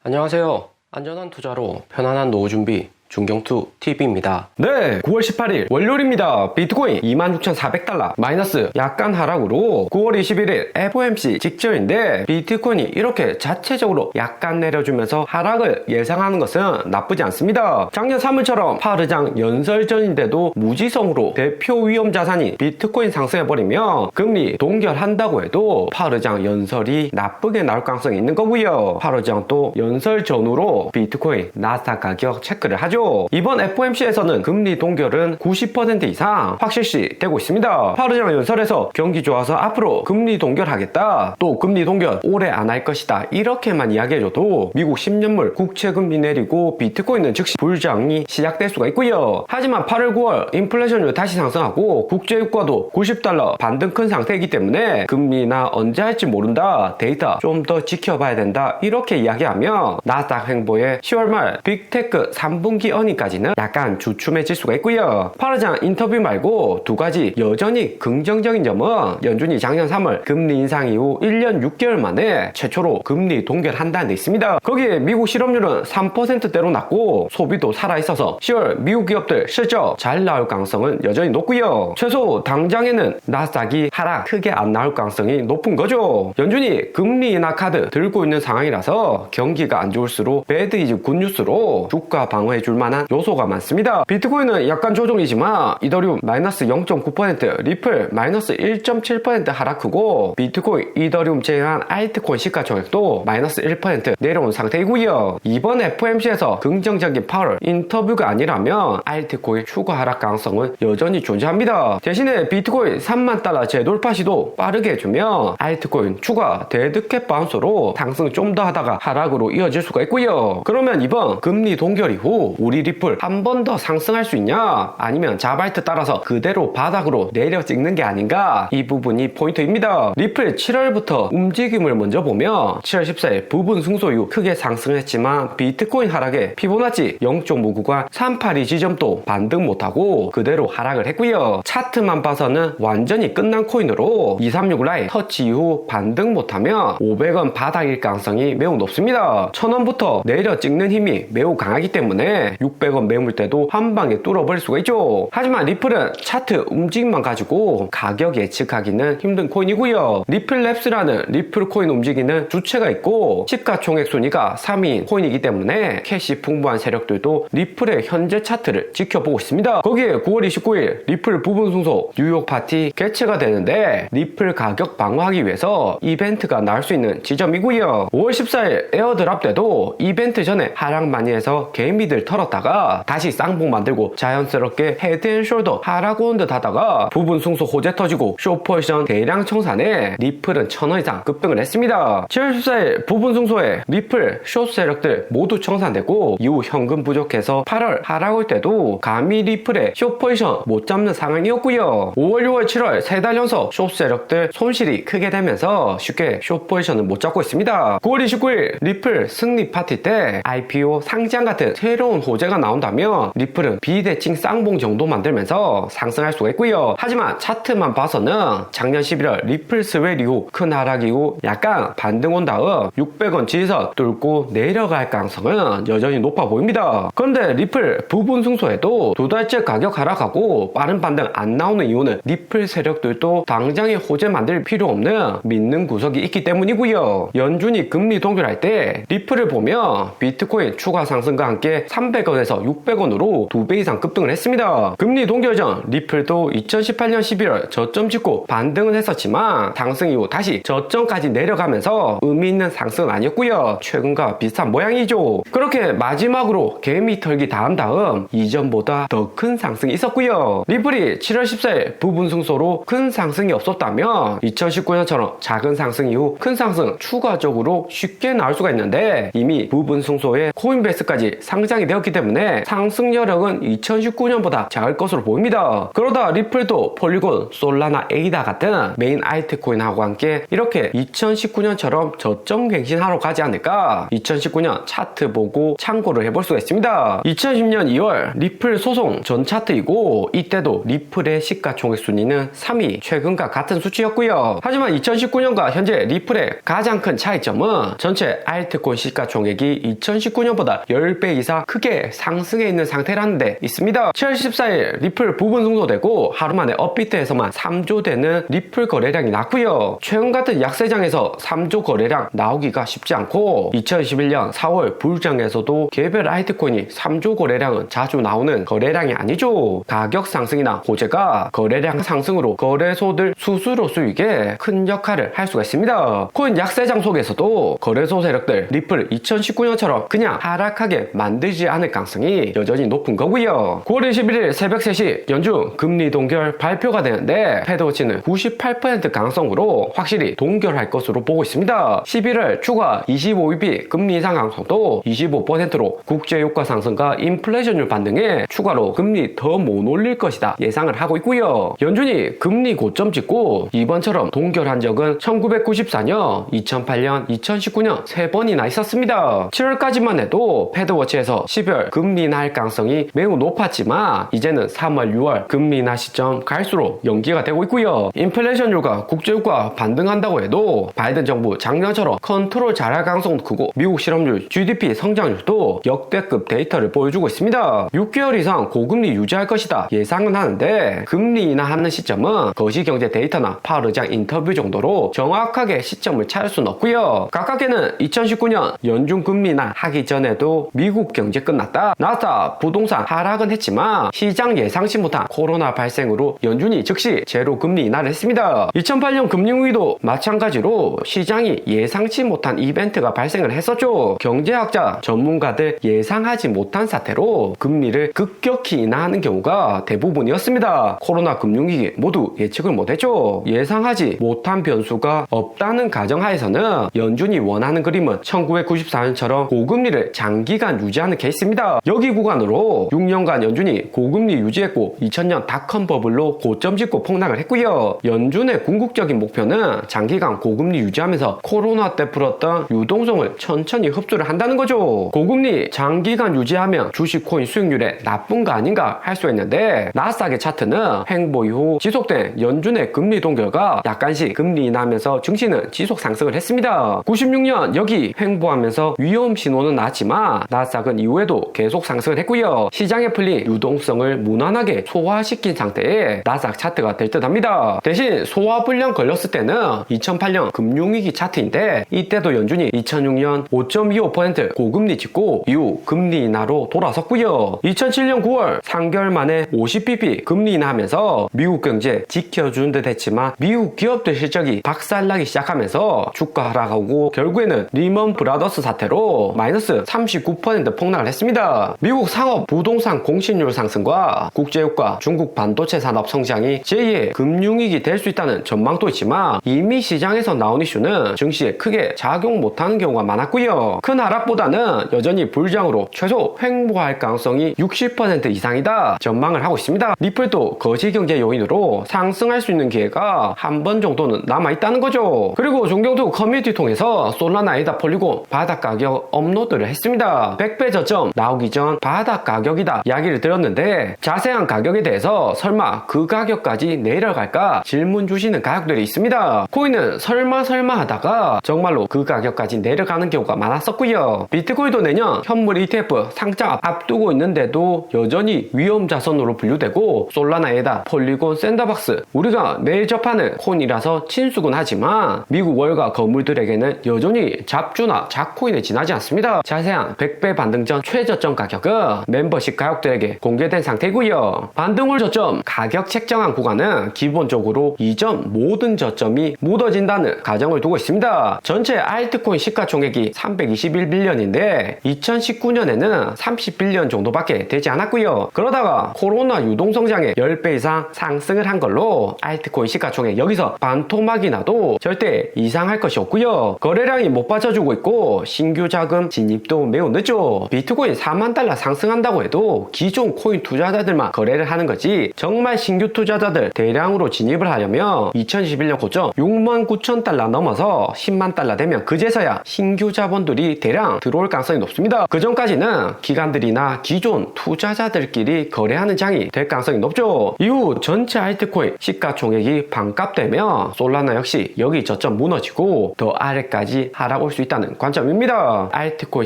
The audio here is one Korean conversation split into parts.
안녕하세요. 안전한 투자로 편안한 노후 준비 중경투 TV입니다. 네, 9월 18일 월요일입니다. 비트코인 26,400달러 마이너스 약간 하락으로 9월 21일 FOMC 직전인데 비트코인이 이렇게 자체적으로 약간 내려주면서 하락을 예상하는 것은 나쁘지 않습니다. 작년 3월처럼 파르장 연설전인데도 무지성으로 대표 위험 자산이 비트코인 상승해버리면 금리 동결한다고 해도 파르장 연설이 나쁘게 나올 가능성이 있는 거고요. 파르장 또 연설 전후로 비트코인 나스닥 가격 체크를 하죠. 이번 FOMC에서는 금리 동결은 90% 이상 확실시 되고 있습니다. 파르장 연설에서 경기 좋아서 앞으로 금리 동결하겠다, 또 금리 동결 오래 안 할 것이다, 이렇게만 이야기해줘도 미국 10년물 국채금리 내리고 비트코인은 즉시 불장이 시작될 수가 있고요. 하지만 8월 9월 인플레이션율 다시 상승하고 국제유가도 90달러 반등 큰 상태이기 때문에 금리나 언제 할지 모른다, 데이터 좀 더 지켜봐야 된다, 이렇게 이야기하면 나스닥 행보의 10월 말 빅테크 3분기 어닝까지는 약간 주춤해질 수가 있고요. 파르장 인터뷰 말고 두 가지 여전히 긍정적인 점은 연준이 작년 3월 금리 인상 이후 1년 6개월 만에 최초로 금리 동결한다는 데 있습니다. 거기에 미국 실업률은 3%대로 낮고 소비도 살아있어서 10월 미국 기업들 실적 잘 나올 가능성은 여전히 높고요. 최소 당장에는 나스닥이 하락 크게 안 나올 가능성이 높은 거죠. 연준이 금리 인하 카드 들고 있는 상황이라서 경기가 안 좋을수록 배드 이즈 굿뉴스로 주가 방어해줄 만한 요소가 많습니다. 비트코인은 약간 조정이지만 이더리움 마이너스 0.9%, 리플 마이너스 1.7% 하락하고 비트코인, 이더리움 제외한 알트코인 시가총액도 마이너스 1% 내려온 상태이고요. 이번 FOMC에서 긍정적인 파월 인터뷰가 아니라면 알트코인 추가 하락 가능성은 여전히 존재합니다. 대신에 비트코인 3만 달러 재돌파 시도 빠르게 해주면 알트코인 추가 데드캣 바운스로 상승 좀 더 하다가 하락으로 이어질 수가 있고요. 그러면 이번 금리 동결 이후 우리 리플 한 번 더 상승할 수 있냐, 아니면 자바이트 따라서 그대로 바닥으로 내려 찍는 게 아닌가, 이 부분이 포인트입니다. 리플 7월부터 움직임을 먼저 보면 7월 14일 부분 승소 이후 크게 상승을 했지만 비트코인 하락에 피보나치 0.5 구간 382 지점도 반등 못하고 그대로 하락을 했고요. 차트만 봐서는 완전히 끝난 코인으로 236 라인 터치 이후 반등 못하면 500원 바닥일 가능성이 매우 높습니다. 1000원부터 내려 찍는 힘이 매우 강하기 때문에 600원 매물 때도 한 방에 뚫어버릴 수가 있죠. 하지만 리플은 차트 움직임만 가지고 가격 예측하기는 힘든 코인이고요. 리플랩스라는 리플 코인 움직이는 주체가 있고 시가총액 순위가 3위인 코인이기 때문에 캐시 풍부한 세력들도 리플의 현재 차트를 지켜보고 있습니다. 거기에 9월 29일 리플 부분 승소 뉴욕 파티 개최가 되는데 리플 가격 방어하기 위해서 이벤트가 나올 수 있는 지점이고요. 5월 14일 에어드랍 때도 이벤트 전에 하락 많이 해서 개미들 털었다가 다시 쌍봉 만들고 자연스럽게 헤드앤숄더 하락 온 듯 하다가 부분 승소 호재 터지고 숏포지션 대량 청산에 리플은 1000원 이상 급등을 했습니다. 7월 14일 부분 승소에 리플 숏 세력들 모두 청산되고 이후 현금 부족해서 8월 하락 올 때도 감히 리플의 숏 포지션 못 잡는 상황이었고요. 5월 6월 7월 3달 연속 숏 세력들 손실이 크게 되면서 쉽게 숏 포지션을 못 잡고 있습니다. 9월 29일 리플 승리 파티 때 IPO 상장 같은 새로운 호재가 나온다면 리플은 비대칭 쌍봉 정도 만들면서 상승할 수가 있고요. 하지만 차트만 봐서는 작년 11월 리플 스웰 이후 큰 하락 이후 약간 반등 온 다음 600원 지지선 뚫고 내려갈 가능성은 여전히 높아 보입니다. 그런데 리플 부분 승소에도 두 달째 가격 하락하고 빠른 반등 안 나오는 이유는 리플 세력들도 당장에 호재 만들 필요 없는 믿는 구석이 있기 때문이고요. 연준이 금리 동결할 때 리플을 보면 비트코인 추가 상승과 함께 300원에서 600원으로 2배 이상 급등을 했습니다. 금리 동결 전 리플도 2018년 11월 저점 찍고 반등은 했었지만 상승 이후 다시 저점까지 내려가면서 의미 있는 상승은 아니었고요. 최근과 비슷한 모양이죠. 그렇게 마지막으로 개미 털기 다 한 다음 이전보다 더 큰 상승이 있었고요. 리플이 7월 14일 부분 승소로 큰 상승이 없었다면 2019년처럼 작은 상승 이후 큰 상승 추가적으로 쉽게 나올 수가 있는데 이미 부분 승소에 코인베이스까지 상장이 되었기 그렇기 때문에 상승 여력은 2019년보다 작을 것으로 보입니다. 그러다 리플도 폴리곤, 솔라나, 에이다 같은 메인 알트코인하고 함께 이렇게 2019년처럼 저점 갱신하러 가지 않을까 2019년 차트 보고 참고를 해볼 수가 있습니다. 2010년 2월 리플 소송 전 차트이고 이때도 리플의 시가총액 순위는 3위, 최근과 같은 수치였고요. 하지만 2019년과 현재 리플의 가장 큰 차이점은 전체 알트코인 시가총액이 2019년보다 10배 이상 크게 상승해 있는 상태라는 데 있습니다. 7월 14일 리플 부분 승소되고 하루 만에 업비트에서만 3조 되는 리플 거래량이 났고요. 최근 같은 약세장에서 3조 거래량 나오기가 쉽지 않고 2021년 4월 불장에서도 개별 알트코인이 3조 거래량은 자주 나오는 거래량이 아니죠. 가격 상승이나 호재가 거래량 상승으로 거래소들 수수료 수익에 큰 역할을 할 수가 있습니다. 코인 약세장 속에서도 거래소 세력들 리플 2019년처럼 그냥 하락하게 만들지 않을 가능성이 여전히 높은 거고요. 9월 21일 새벽 3시 연준 금리 동결 발표가 되는데 패드워치는 98% 가능성으로 확실히 동결할 것으로 보고 있습니다. 11월 추가 25bp 금리 인상 가능성도 25%로 국제유가 상승과 인플레이션율 반등에 추가로 금리 더 못 올릴 것이다 예상을 하고 있고요. 연준이 금리 고점 찍고 이번처럼 동결한 적은 1994년, 2008년, 2019년 3번이나 있었습니다. 7월까지만 해도 패드워치에서 10월 금리 인하할 가능성이 매우 높았지만 이제는 3월, 6월 금리 인하 시점 갈수록 연기가 되고 있고요. 인플레이션율과 국제유가 반등한다고 해도 바이든 정부 작년처럼 컨트롤 잘할 가능성도 크고 미국 실업률, GDP 성장률도 역대급 데이터를 보여주고 있습니다. 6개월 이상 고금리 유지할 것이다 예상은 하는데 금리 인하하는 시점은 거시경제 데이터나 파월 의장 인터뷰 정도로 정확하게 시점을 찾을 수는 없고요. 각각에는 2019년 연준 금리 인하 하기 전에도 미국 경제 끝났다, 나스닥 부동산 하락은 했지만 시장 예상치 못한 코로나 발생으로 연준이 즉시 제로 금리 인하를 했습니다. 2008년 금융위기도 마찬가지로 시장이 예상치 못한 이벤트가 발생을 했었죠. 경제학자, 전문가들 예상하지 못한 사태로 금리를 급격히 인하하는 경우가 대부분이었습니다. 코로나 금융위기 모두 예측을 못했죠. 예상하지 못한 변수가 없다는 가정하에서는 연준이 원하는 그림은 1994년처럼 고금리를 장기간 유지하는 케이스입니다. 여기 구간으로 6년간 연준이 고금리 유지했고 2000년 닷컴 버블로 고점 찍고 폭락을 했고요. 연준의 궁극적인 목표는 장기간 고금리 유지하면서 코로나 때 풀었던 유동성을 천천히 흡수를 한다는 거죠. 고금리 장기간 유지하면 주식 코인 수익률에 나쁜 거 아닌가 할 수 있는데 나스닥의 차트는 횡보 이후 지속된 연준의 금리 동결과 약간씩 금리 인하하면서 증시는 지속 상승을 했습니다. 96년 여기 횡보하면서 위험 신호는 나왔지만 나스닥은 이후에도 계속 상승을 했고요. 시장에 풀린 유동성을 무난하게 소화시킨 상태의 나스닥 차트가 될 듯합니다. 대신 소화불량 걸렸을 때는 2008년 금융위기 차트인데 이때도 연준이 2006년 5.25% 고금리 찍고 이후 금리 인하로 돌아섰고요. 2007년 9월 3개월 만에 50bp 금리 인하하면서 미국 경제 지켜준 듯 했지만 미국 기업들 실적이 박살나기 시작하면서 주가 하락하고 결국에는 리먼 브라더스 사태로 마이너스 39% 폭락을 했습니다. 미국 상업 부동산 공시률 상승과 국제유가, 중국 반도체 산업 성장이 제2의 금융위기 될 수 있다는 전망도 있지만 이미 시장에서 나온 이슈는 증시에 크게 작용 못하는 경우가 많았고요. 큰 하락보다는 여전히 불장으로 최소 횡보할 가능성이 60% 이상이다 전망을 하고 있습니다. 리플도 거시경제 요인으로 상승할 수 있는 기회가 한 번 정도는 남아있다는 거죠. 그리고 종경투 커뮤니티 통해서 솔라나, 에이다, 폴리곤 바닥 가격 업로드를 했습니다. 100배 저점 나오기 전 바닥 가격이다 이야기를 드렸는데 자세한 가격에 대해서 설마 그 가격까지 내려갈까 질문 주시는 가격들이 있습니다. 코인은 설마 하다가 정말로 그 가격까지 내려가는 경우가 많았었고요. 비트코인도 내년 현물 ETF 상장 앞두고 있는데도 여전히 위험 자산으로 분류되고 솔라나, 에이다, 폴리곤, 샌드박스 우리가 매일 접하는 코인이라서 친숙은 하지만 미국 월가 거물들에게는 여전히 잡주나 잡코인에 지나지 않습니다. 자세한 100배 반등 전 최저점 가격은 멤버십 가격들에게 공개된 상태이고요. 반등 후 저점 가격 책정한 구간은 기본적으로 이전 모든 저점이 묻어진다는 가정을 두고 있습니다. 전체 알트코인 시가총액이 321빌리언인데 2019년에는 30빌리언 정도밖에 되지 않았고요. 그러다가 코로나 유동성장에 10배 이상 상승을 한 걸로 알트코인 시가총액 여기서 반토막이 나도 절대 이상할 것이 없고요. 거래량이 못 받쳐주고 있고 신규 자금 진입도 매우 늦죠. 비트코인 4만 달러 상승한다고 해도 기존 코인 투자자들만 거래를 하는 거지, 정말 신규 투자자들 대량으로 진입을 하려면 2021년 고점 6만 9천 달러 넘어서 10만 달러 되면 그제서야 신규 자본들이 대량 들어올 가능성이 높습니다. 그 전까지는 기관들이나 기존 투자자들끼리 거래하는 장이 될 가능성이 높죠. 이후 전체 알트코인 시가총액이 반값되면 솔라나 역시 여기 저점 무너지고 더 아래까지 하락올 수 있다는 관점입니다. 알트코인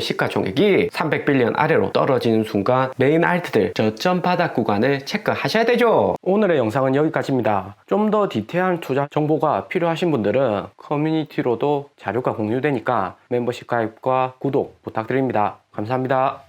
시가총액이 300빌리언 아래로 떨어지는 순간 메인 알트들 저점 바닥 구간을 체크하셔야 되죠. 오늘의 영상은 여기까지입니다. 좀 더 디테일한 투자 정보가 필요하신 분들은 커뮤니티로도 자료가 공유되니까 멤버십 가입과 구독 부탁드립니다. 감사합니다.